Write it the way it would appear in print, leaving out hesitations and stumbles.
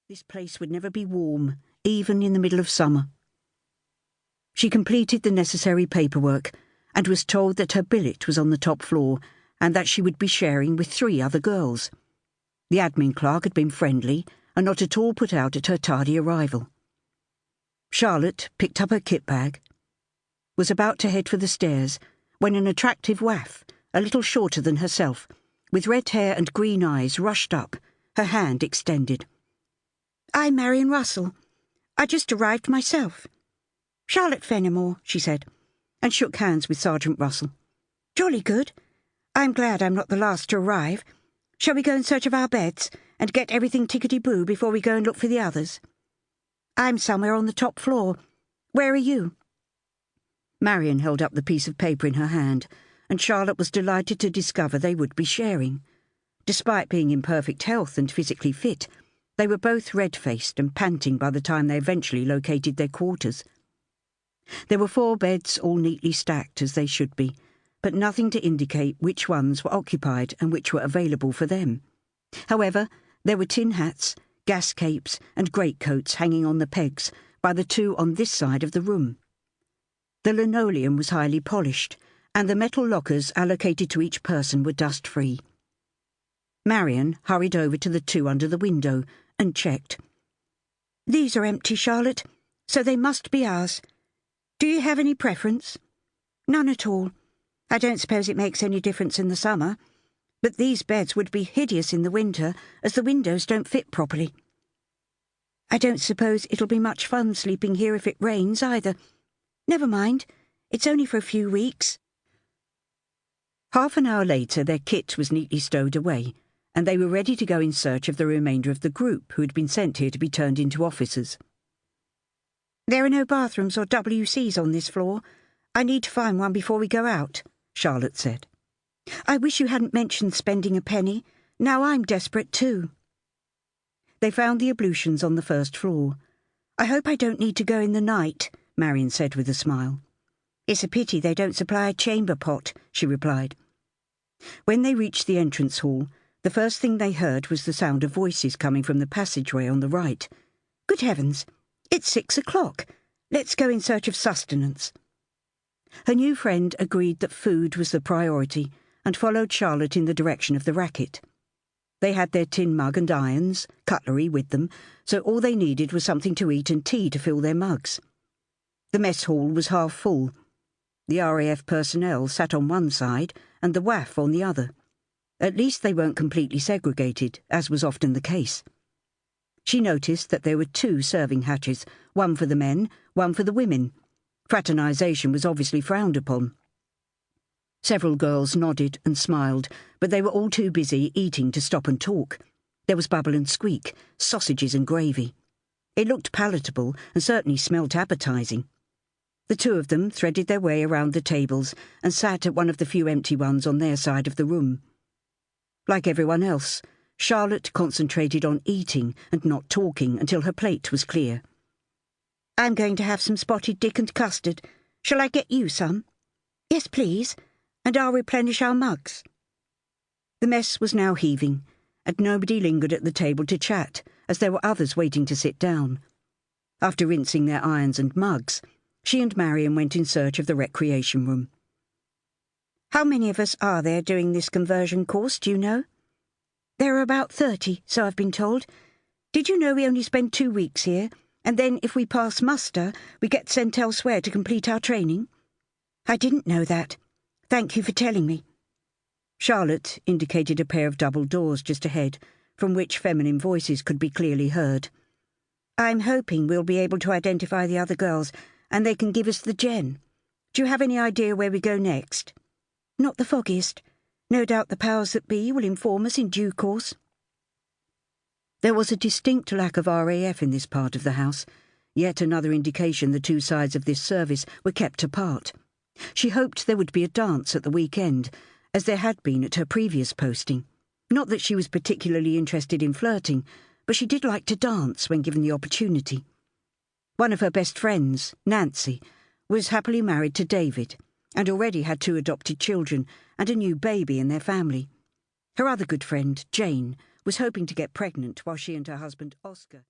This place would never be warm, even in the middle of summer. She completed the necessary paperwork and was told that her billet was on the top floor and that she would be sharing with 3 other girls. The admin clerk had been friendly and not at all put out at her tardy arrival. Charlotte picked up her kit bag, was about to head for the stairs when an attractive waif, a little shorter than herself, with red hair and green eyes, rushed up, her hand extended. "I'm Marion Russell. I just arrived myself." "Charlotte Fenimore," she said, and shook hands with Sergeant Russell. "Jolly good. I'm glad I'm not the last to arrive. Shall we go in search of our beds and get everything tickety-boo before we go and look for the others?" "I'm somewhere on the top floor. Where are you?" Marion held up the piece of paper in her hand, and Charlotte was delighted to discover they would be sharing. Despite being in perfect health and physically fit, they were both red-faced and panting by the time they eventually located their quarters. There were 4 beds all neatly stacked as they should be, but nothing to indicate which ones were occupied and which were available for them. However, there were tin hats, gas capes and greatcoats hanging on the pegs by the 2 on this side of the room. The linoleum was highly polished, and the metal lockers allocated to each person were dust-free. Marion hurried over to the 2 under the window and checked. "These are empty, Charlotte, so they must be ours. Do you have any preference?" "None at all. I don't suppose it makes any difference in the summer, but these beds would be hideous in the winter, as the windows don't fit properly. I don't suppose it'll be much fun sleeping here if it rains, either. Never mind, it's only for a few weeks." Half an hour later, their kit was neatly stowed away, and they were ready to go in search of the remainder of the group who had been sent here to be turned into officers. "There are no bathrooms or WCs on this floor. I need to find one before we go out," Charlotte said. "I wish you hadn't mentioned spending a penny. Now I'm desperate too." They found the ablutions on the first floor. "I hope I don't need to go in the night," Marion said with a smile. "It's a pity they don't supply a chamber pot," she replied. When they reached the entrance hall, the first thing they heard was the sound of voices coming from the passageway on the right. "Good heavens! It's 6 o'clock. Let's go in search of sustenance." Her new friend agreed that food was the priority and followed Charlotte in the direction of the racket. They had their tin mug and irons, cutlery with them, so all they needed was something to eat and tea to fill their mugs. The mess hall was half full. The RAF personnel sat on one side and the WAF on the other. At least they weren't completely segregated, as was often the case. She noticed that there were 2 serving hatches, one for the men, one for the women. Fraternization was obviously frowned upon. Several girls nodded and smiled, but they were all too busy eating to stop and talk. There was bubble and squeak, sausages and gravy. It looked palatable and certainly smelt appetizing. The 2 of them threaded their way around the tables and sat at one of the few empty ones on their side of the room. Like everyone else, Charlotte concentrated on eating and not talking until her plate was clear. "I'm going to have some spotted dick and custard. Shall I get you some?" "Yes, please, and I'll replenish our mugs." The mess was now heaving, and nobody lingered at the table to chat, as there were others waiting to sit down. After rinsing their irons and mugs, she and Marion went in search of the recreation room. "How many of us are there doing this conversion course, do you know?" "There are about 30, so I've been told. Did you know we only spend 2 weeks here, and then if we pass muster, we get sent elsewhere to complete our training?" "I didn't know that. Thank you for telling me." Charlotte indicated a pair of double doors just ahead, from which feminine voices could be clearly heard. "I'm hoping we'll be able to identify the other girls, and they can give us the gen. Do you have any idea where we go next?" "Not the foggiest. No doubt the powers that be will inform us in due course." There was a distinct lack of RAF in this part of the house, yet another indication the 2 sides of this service were kept apart. She hoped there would be a dance at the weekend, as there had been at her previous posting. Not that she was particularly interested in flirting, but she did like to dance when given the opportunity. One of her best friends, Nancy, was happily married to David, and already had 2 adopted children and a new baby in their family. Her other good friend, Jane, was hoping to get pregnant while she and her husband, Oscar...